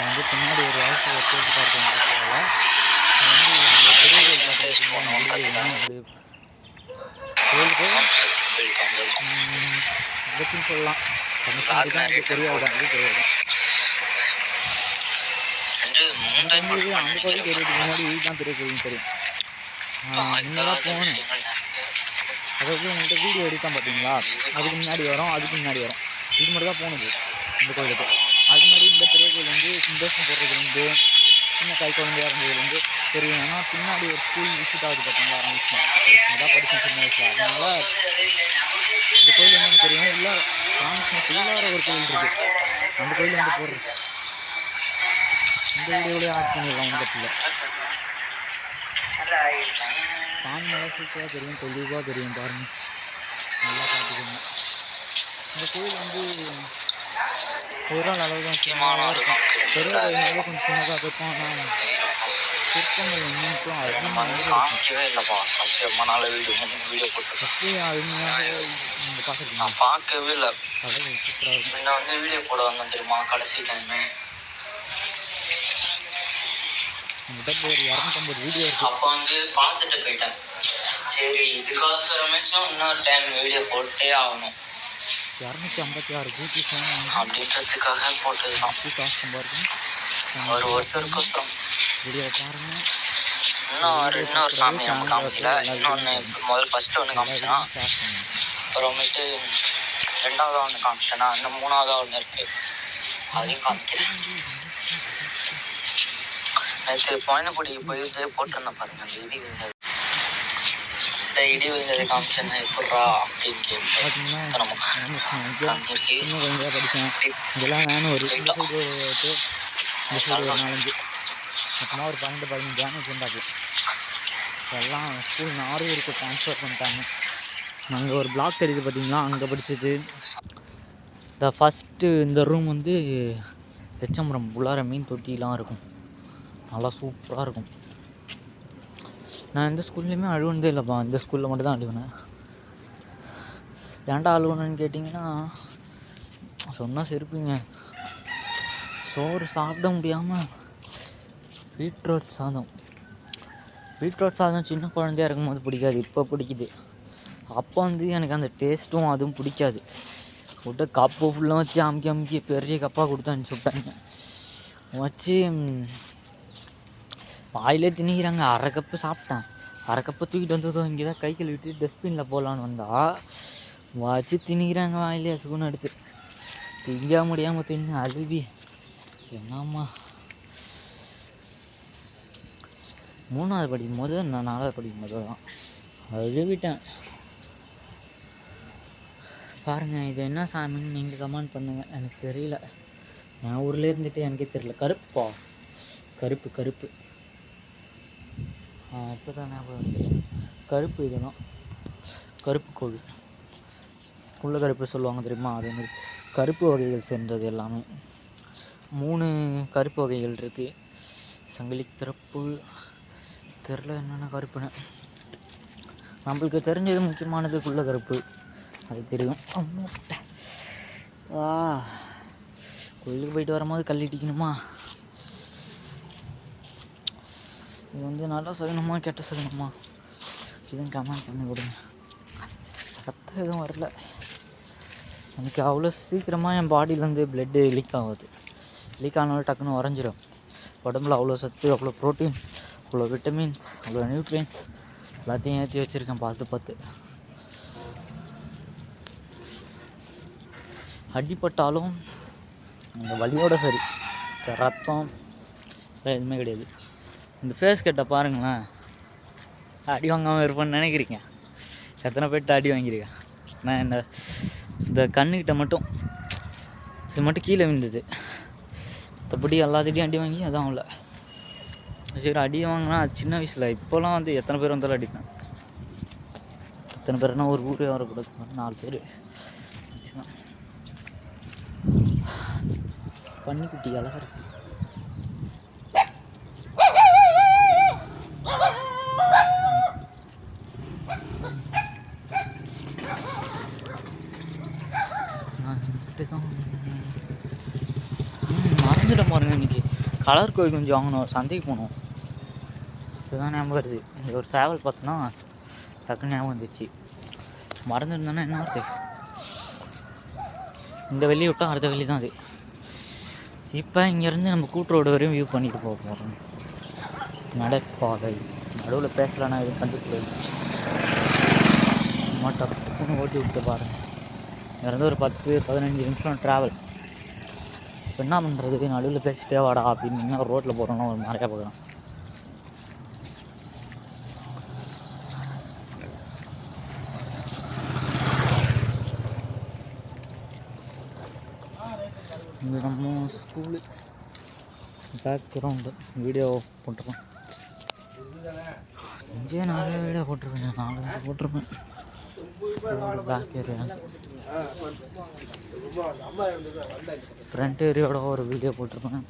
வந்து பின்னாடி ஒரு வாழ்க்கை வச்சு பார்க்கணும் வந்து பெரிய கோயிலுக்கு சொல்லலாம் தெரியாது அந்த கோயில் தெரியறதுக்கு முன்னாடி இதுதான் பெரிய கோயில் தெரியும். முன்னதான் போகணும், அதாவது உங்கள்கிட்ட வீடியோ எடுத்தான் பார்த்தீங்களா, அதுக்கு முன்னாடி வரும் இது மட்டும் தான் போனது இந்த கோயிலுக்கு. அது முன்னாடி இந்த பெரிய கோயில் வந்து சந்தோஷம் போடுறதுலேருந்து சின்ன கை குழந்தையாக இருந்ததுலேருந்து தெரியும். ஏன்னா பின்னாடி ஒரு ஸ்கூல் விசிட் ஆகுது பார்த்தீங்களா, ராமகிருஷ்ணன் அதான் படித்தேன் சின்ன வயசில். அதனால் இந்த கோயில் என்னென்னு தெரியும். உள்ளார ராமகிருஷ்ணனுக்கு உள்ளார ஒரு கோயில் இருக்குது, அந்த கோயில் வந்து போடுறது இந்த வீடியோவிலே ஆட் பண்ணிடலாம். இந்த இடத்துல சாமி நல்லா சூப்பராக தெரியும், தெளிவாக தெரியும் பாருங்கள், நல்லா பார்த்துக்கோங்க. இந்த கோயில் வந்து ஒரு நாள் அளவு தான் சின்னதாக இருக்கும், பெரிய கோயில்னால கொஞ்சம் சின்னதாக இருக்கும். ஆனால் சிற்பங்கள் இன்னும் அதிகமாக நீங்கள் பார்த்துருக்கீங்க? நான் பார்க்கவே இல்லை. சூப்பராக இருக்கும். நான் வந்து வீடியோ போடுவாங்க தெரியுமா, கடைசி டைமு நம்மகிட்ட ஒரு 250 வீடியோ இருக்குது. அப்போ வந்து பார்த்துட்டு போயிட்டேன். சரி இதுக்கோசரமாச்சும் இன்னொரு டைம் வீடியோ போட்டே ஆகணும், 256 ஜிபி அப்படின்றதுக்காக போட்டது தான். காசு சம்பாதிக்கும் ஒருத்தருக்கோசரம் வீடியோ பாருங்கள். இன்னொரு சாமி நம்ம காமிக்கல. இன்னொன்று முதல்ல ஃபஸ்ட்டு ஒன்று காமிச்சேன்னா, அப்புறமேட்டு ரெண்டாவதாக ஒன்று காமிச்சேன்னா, இன்னும் மூணாவதாக ஒன்று இருக்குது, அதையும் காமிக்கிறேன். நேற்று பாயினப்படிக்கு போயிட்டு போட்டிருந்தேன் பாருங்க, அந்த இடி விழுந்தது. இடி விழுந்தது காமிச்சேன்னா எப்பட்றா அப்படின்னு கேட்டு படித்தேன். இதெல்லாம் நானும் ஒரு 4-5 மொத்தமாக ஒரு 12-15 டேமேஜ் இருந்தாப்பு. எல்லாம் ஸ்கூல் நாரூருக்கு ட்ரான்ஸ்ஃபர் பண்ணிட்டாங்க. நாங்கள் ஒரு பிளாக் தெரியுது பார்த்தீங்களா, அங்கே படித்தது. இந்த ஃபஸ்ட்டு இந்த ரூம் வந்து செச்சம்பரம் உள்ளார மீன் தொட்டிலாம் இருக்கும், நல்லா சூப்பராக இருக்கும். நான் எந்த ஸ்கூல்லையுமே அழுவுனதே இல்லைப்பா, இந்த ஸ்கூலில் மட்டும் தான் அழுவுனேன். ஏன்டா அழுவுனேன்னு கேட்டிங்கன்னா, சொன்னால் செருப்புங்க. சோறு சாப்பிட முடியாமல் பீட்ரூட் சாதம் சின்ன குழந்தையாக இருக்கும்போது பிடிக்காது, இப்போ பிடிக்குது. அப்போ வந்து எனக்கு அந்த டேஸ்ட்டும் அதுவும் பிடிக்காது. விட்டு கப்பு ஃபுல்லாக வச்சு அமுக்கி பெரிய கப்பாக கொடுத்து அனுப்பிச்சி விட்டாங்க. வச்சு வாயிலே திணிக்கிறாங்க. 1/2 கப்பு சாப்பிட்டேன், 1/2 கப்பு தூக்கிட்டு வந்ததும் இங்கே தான் கை கழுவிட்டு டஸ்ட்பினில் போகலான்னு வந்தால் வச்சு திணிக்கிறாங்க வாயிலே அசுகுன்னு எடுத்து. திங்க முடியாமல் தின்னு அழுவி என்னம்மா. 3ஆவது படிக்கும் போது நான் 4ஆவது படிக்கும் போது தான் அழுவிட்டேன். பாருங்கள், இது என்ன சாமின்னு நீங்கள் கமெண்ட் பண்ணுங்கள், எனக்கு தெரியல. நான் ஊரில் இருந்துட்டு எனக்கே தெரியல. கருப்பு இப்போ தான் கருப்பு. இதெல்லாம் கருப்பு கோவில் உள்ள கருப்பு சொல்லுவாங்க தெரியுமா, அதேமாதிரி கருப்பு வகைகள் சேர்ந்தது எல்லாமே. 3 கருப்பு வகைகள் இருக்குது. சங்கிலி கருப்பு, தெரில என்னென்ன கருப்புன்னு. நம்மளுக்கு தெரிஞ்சது முக்கியமானது குள்ள கருப்பு, அது தெரியும். கோயிலுக்கு போயிட்டு வரும்போது கல்லிட்டிக்கணுமா, இது வந்து நல்லா சொல்லணுமா கெட்ட சொல்லணுமா, இதுவும் கமெண்ட் பண்ணி கொடுங்க. ரத்தம் எதுவும் வரல எனக்கு. அவ்வளோ சீக்கிரமாக என் பாடியிலேருந்து ப்ளட்டு லீக் ஆகுது. லீக் ஆனாலும் டக்குன்னு உறைஞ்சிடும். உடம்புல அவ்வளோ சத்து, அவ்வளோ ப்ரோட்டீன், அவ்வளோ விட்டமின்ஸ், அவ்வளோ நியூட்ரியன்ஸ் எல்லாத்தையும் ஏற்றி வச்சுருக்கேன் பார்த்து. அடிப்பட்டாலும் அந்த வலியோட சரி, ரத்தம் எதுவுமே கிடையாது. இந்த ஃபேஸ் கட்டை பாருங்களேன், அடி வாங்காமல் இருப்பேன்னு நினைக்கிறீங்க? எத்தனை பேர்ட்டு அடி வாங்கியிருக்கேன் நான். இந்த கண்ணுக்கிட்ட மட்டும் இது மட்டும் கீழே விழுந்தது, மற்றபடி எல்லாத்திட்டையும் அடி வாங்கி அதான் இல்லை. சரி, அடி வாங்கினா அது சின்ன வயசில். இப்போலாம் வந்து எத்தனை பேர் வந்தாலும் அடிப்பேன். எத்தனை பேர்னா ஒரு ஊரே வரக்கூடாது, 4 பேர். பன்னிக்குட்டி அழகாக இருக்கு. போனோம் பாருங்க, இன்றைக்கி கலர் கோயில் கொஞ்சம் வாங்கணும், சந்தைக்கு போகணும். இதுதான் ஞாபகம் வருது. இந்த ஒரு சேவல் பார்த்தோன்னா டக்குன்னு ஞாபகம் வந்துச்சு. மறந்துருந்தோன்னா என்ன இருக்குது, இந்த வெள்ளி விட்டால் அடுத்த வெள்ளி தான் அது. இப்போ இங்கேருந்து நம்ம கூட்டு ரோடு வரையும் வியூ பண்ணிட்டு போக போகிறோம். நடைபாதை நடுவில் பேசலான்னா எதுவும் கண்டுக்கூடாது. சும்மா டக்குன்னு ஓட்டி விட்டு பாருங்கள். இங்கேருந்து ஒரு 10-15 நிமிஷம் ட்ராவல். இப்போ என்ன பண்ணுறது, நடுவில் பேசிட்டே வாடா அப்படின்னு ரோட்டில் போகிறோன்னா ஒரு நிறையா போகலாம். இது நம்ம ஸ்கூலு பேக்ரவுண்டு வீடியோ போட்டிருப்பேன். இங்கே நிறைய வீடியோ போட்டிருப்பேன், 4 போட்டிருப்பேன். பேக் ஏரியா ஃப்ரண்ட் ஏரியாவோட ஒரு வீடியோ போட்டிருப்பேன்.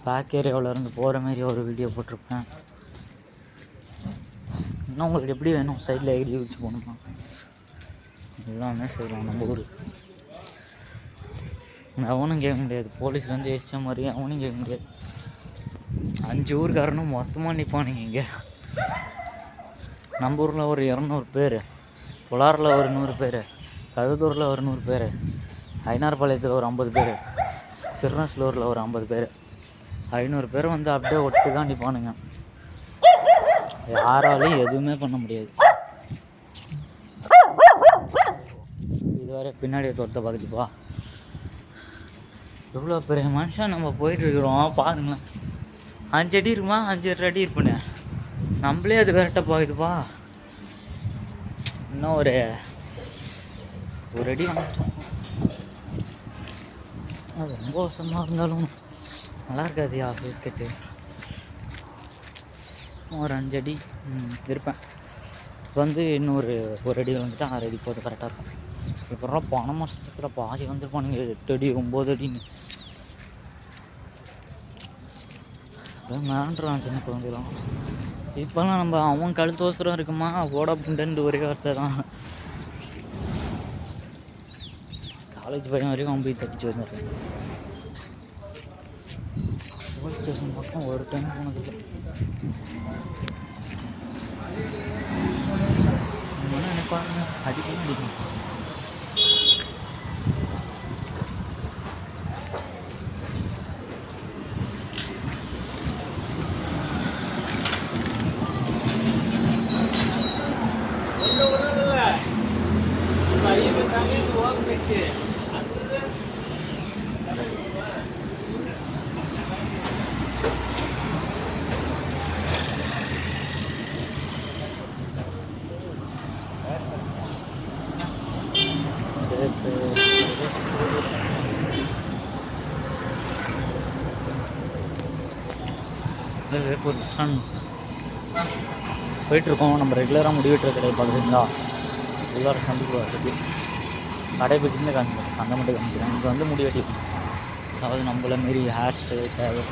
பேக் ஏரியாவில் இருந்து போகிற மாதிரி ஒரு வீடியோ போட்டிருப்பேன். இன்னும் உங்களுக்கு எப்படி வேணும், சைடில் ஐடி வச்சு போகணுமா, எல்லாமே செய்யலாம். நம்ம ஊர் அவனும் கேட்க முடியாது, போலீஸ்லேருந்து எச்ச மாதிரி அவனும் கேட்க முடியாது. 5 ஊருக்காரனும் மொத்தமாக நிற்பானுங்க இங்கே. நம்ம ஊரில் ஒரு 200 பேர், புலாரில் ஒரு 100 பேர், கழுத்தூரில் ஒரு 100 பேர், ஐநார்பாளையத்தில் ஒரு 50 பேர், சிறுநஸ்லூரில் ஒரு 50 பேர், 500 பேர் வந்து அப்படியே ஒட்டுக்காக நிற்பானுங்க. யாராலையும் எதுவுமே பண்ண முடியாது. இதுவரை பின்னாடி தோட்ட பார்த்துப்பா, எவ்வளோ பெரிய மனுஷன் நம்ம போயிட்டுருக்குறோம் பாருங்களேன். 5 அடி இருக்குமா, 5 அடி இருப்பேனே, நம்மளே அது கரெக்டாக போகுதுப்பா. இன்னும் ஒரு அடி வாங்கிட்டோம். அது ரொம்ப வருஷமாக இருந்தாலும் நல்லா இருக்காதுயா ஃபேஸ் கட்டு. ஒரு 5 அடி இருப்பேன். இப்போ வந்து இன்னொரு 1 அடி வந்துட்டு 6 அடி போது கரெக்டாக இருக்கும். இதுக்கப்புறம் போன மாதத்தில் பாதி வந்துருப்பானுங்க 8 அடி 9 அடின்னு. மேன்றான் சின்ன குழந்தைலாம். இப்போலாம் நம்ம அவன் கழுத்தோசரம் இருக்குமா, ஓட புண்டன்னு ஒரே வார்த்தை தான். காலேஜ் பையன் வரைக்கும் அவன் போய் தப்பிச்சு வந்துடுறேன். போலீஸ் ஸ்டேஷன் பக்கம் ஒரு டைம் போனதில்லை. நினைப்பாங்க அடிக்கணும் அடிக்கணும். போயிட்டுருக்கோம். நம்ம ரெகுலராக முடிவெட்டுற கடை பார்க்குறீங்களா, எல்லாரும் சந்திக்கு வரதுக்கு கடை பற்றினே காமிக்கிறேன், சந்தை மட்டும் காமிக்கிறேன். இங்கே வந்து முடி வெட்டிக்கணும். அதாவது நம்மள மாரி ஹேர் ஸ்டைல் தேவை